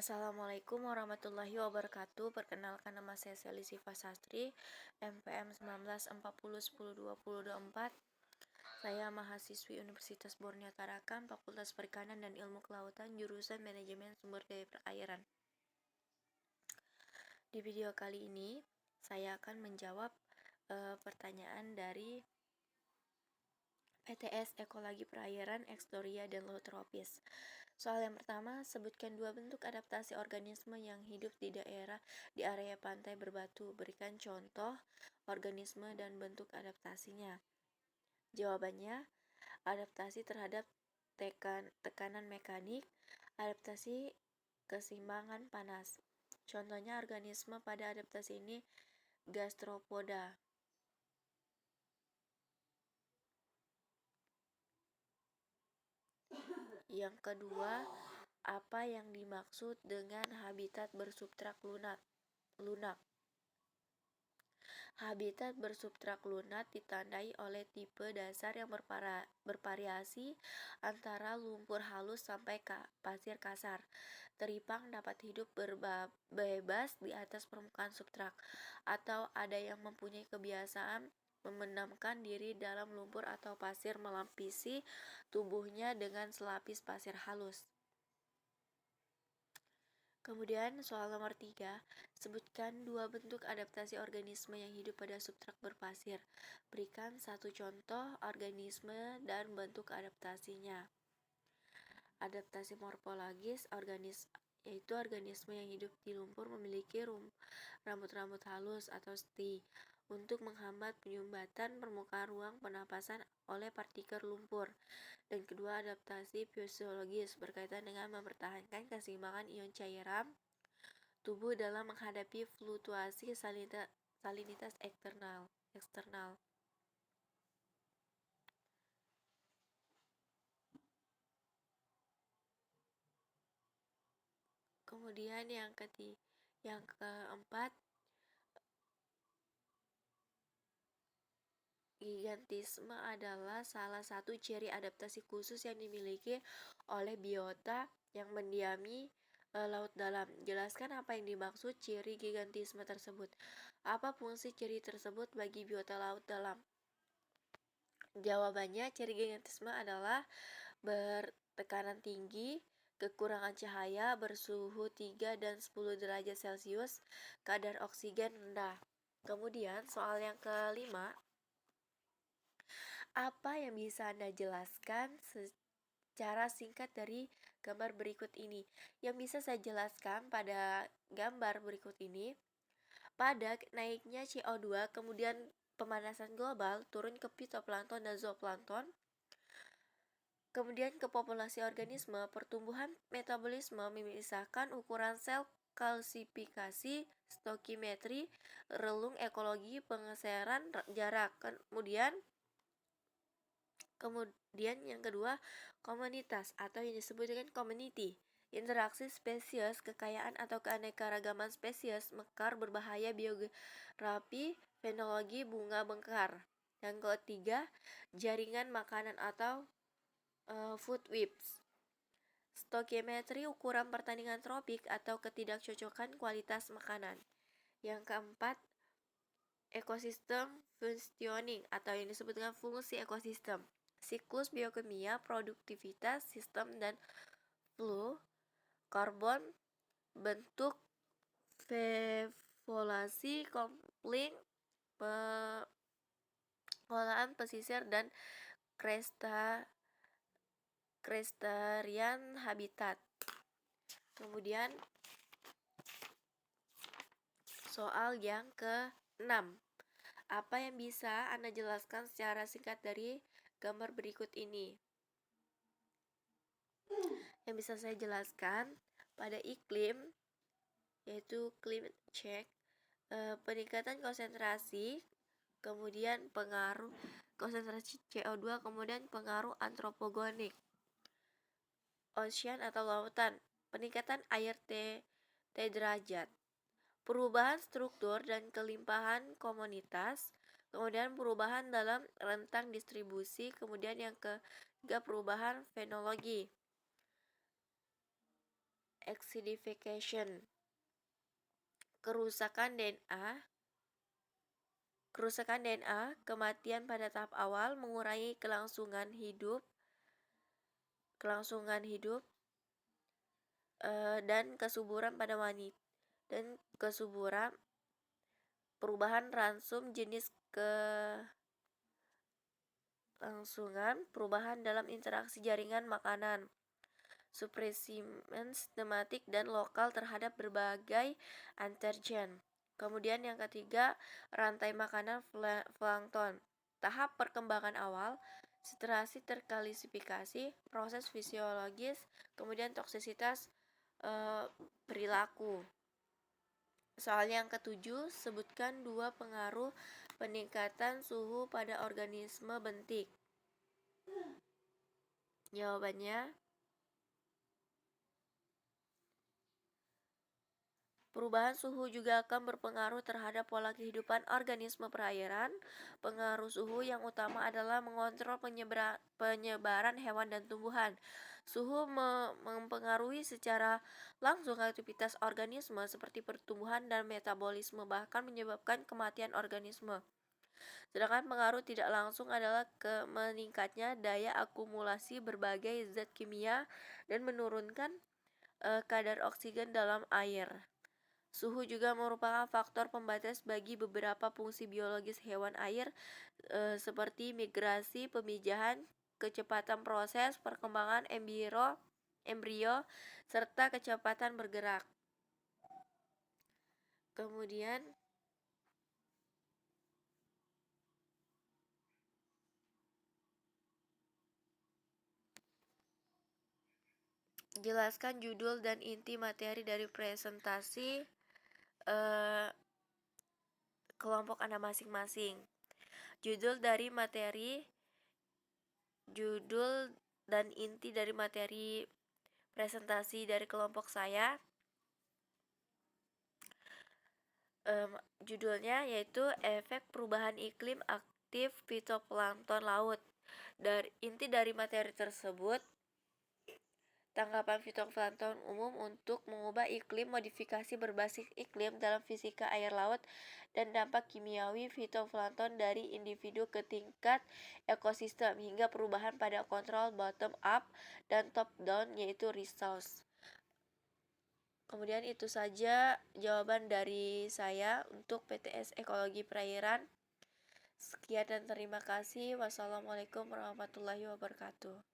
Assalamualaikum warahmatullahi wabarakatuh. Perkenalkan, nama saya Sally Siva Sastri, NPM 1940102024. Saya mahasiswi Universitas Borneo Tarakan, Fakultas Perikanan dan Ilmu Kelautan, jurusan Manajemen Sumber Daya Perairan. Di video kali ini, saya akan menjawab pertanyaan dari PTS Ekologi Perairan, Ekstoria, dan Laut Tropis. Soal yang pertama, sebutkan dua bentuk adaptasi organisme yang hidup di area pantai berbatu. Berikan contoh organisme dan bentuk adaptasinya. Jawabannya, adaptasi terhadap tekanan mekanik, adaptasi keseimbangan panas. Contohnya organisme pada adaptasi ini gastropoda. Yang kedua, apa yang dimaksud dengan habitat bersubstrat lunak? Habitat bersubstrat lunak ditandai oleh tipe dasar yang bervariasi antara lumpur halus sampai pasir kasar. Teripang dapat hidup bebas di atas permukaan substrat, atau ada yang mempunyai kebiasaan memendamkan diri dalam lumpur atau pasir, melapisi tubuhnya dengan selapis pasir halus. Kemudian soal nomor 3, sebutkan dua bentuk adaptasi organisme yang hidup pada substrat berpasir. Berikan satu contoh organisme dan bentuk adaptasinya. Adaptasi morfologis yaitu organisme yang hidup di lumpur memiliki rambut-rambut halus atau sti untuk menghambat penyumbatan permukaan ruang penapasan oleh partikel lumpur. Dan kedua, adaptasi fisiologis berkaitan dengan mempertahankan keseimbangan ion cairan tubuh dalam menghadapi fluktuasi salinitas eksternal. Kemudian yang keempat, gigantisme adalah salah satu ciri adaptasi khusus yang dimiliki oleh biota yang mendiami laut dalam. Jelaskan apa yang dimaksud ciri gigantisme tersebut. Apa fungsi ciri tersebut bagi biota laut dalam? Jawabannya, ciri gigantisme adalah bertekanan tinggi, kekurangan cahaya, bersuhu 3 dan 10 derajat Celcius, kadar oksigen rendah. Kemudian soal yang kelima, apa yang bisa Anda jelaskan secara singkat dari gambar berikut ini? Yang bisa saya jelaskan pada gambar berikut ini, pada naiknya CO2, kemudian pemanasan global, turun ke fitoplankton dan zooplankton, kemudian ke populasi organisme, pertumbuhan metabolisme, memisahkan ukuran sel, kalsifikasi, stoichiometri, relung ekologi, pengeseran jarak. Kemudian yang kedua, komunitas atau yang disebut dengan community. Interaksi spesies, kekayaan atau keanekaragaman spesies, mekar berbahaya, biografi, fenologi, bunga bengkar. Yang ketiga, jaringan makanan atau food webs. Stoichiometri, ukuran pertandingan tropik atau ketidakcocokan kualitas makanan. Yang keempat, ekosistem functioning atau yang disebut dengan fungsi ekosistem. Siklus biokimia, produktivitas, sistem dan flow, karbon, bentuk, evaluasi, konflik, pengolahan pesisir, dan krestarian habitat. Kemudian soal yang ke-6, apa yang bisa Anda jelaskan secara singkat dari gambar berikut ini? Yang bisa saya jelaskan, pada iklim, yaitu climate change, peningkatan konsentrasi, kemudian pengaruh konsentrasi CO2, kemudian pengaruh antropogenik ocean atau lautan, peningkatan air T derajat, perubahan struktur dan kelimpahan komunitas, kemudian perubahan dalam rentang distribusi, kemudian yang ketiga, perubahan fenologi. acidification, kerusakan DNA, kematian pada tahap awal, mengurangi kelangsungan hidup, dan kesuburan pada wanita, dan perubahan ransum jenis perubahan dalam interaksi jaringan makanan, suppresimen sistematik dan lokal terhadap berbagai antigen. Kemudian yang ketiga, rantai makanan plankton. Tahap perkembangan awal, strasi terklasifikasi, proses fisiologis, kemudian toksisitas perilaku. Soal yang ketujuh, sebutkan dua pengaruh peningkatan suhu pada organisme bentik. Jawabannya, perubahan suhu juga akan berpengaruh terhadap pola kehidupan organisme perairan. Pengaruh suhu yang utama adalah mengontrol penyebaran hewan dan tumbuhan. Suhu mempengaruhi secara langsung aktivitas organisme seperti pertumbuhan dan metabolisme, bahkan menyebabkan kematian organisme. Sedangkan pengaruh tidak langsung adalah meningkatnya daya akumulasi berbagai zat kimia dan menurunkan kadar oksigen dalam air. Suhu juga merupakan faktor pembatas bagi beberapa fungsi biologis hewan air seperti migrasi, pemijahan, kecepatan proses perkembangan embrio, serta kecepatan bergerak. Kemudian jelaskan judul dan inti materi dari presentasi kelompok Anda masing-masing. Judul dan inti dari materi presentasi dari kelompok saya, judulnya yaitu efek perubahan iklim aktif fitoplankton laut. Inti dari materi tersebut, tanggapan fitoplankton umum untuk mengubah iklim, modifikasi berbasis iklim dalam fisika air laut, dan dampak kimiawi fitoplankton dari individu ke tingkat ekosistem, hingga perubahan pada kontrol bottom up dan top down yaitu resource. Kemudian itu saja jawaban dari saya untuk PTS Ekologi Perairan. Sekian dan terima kasih. Wassalamualaikum warahmatullahi wabarakatuh.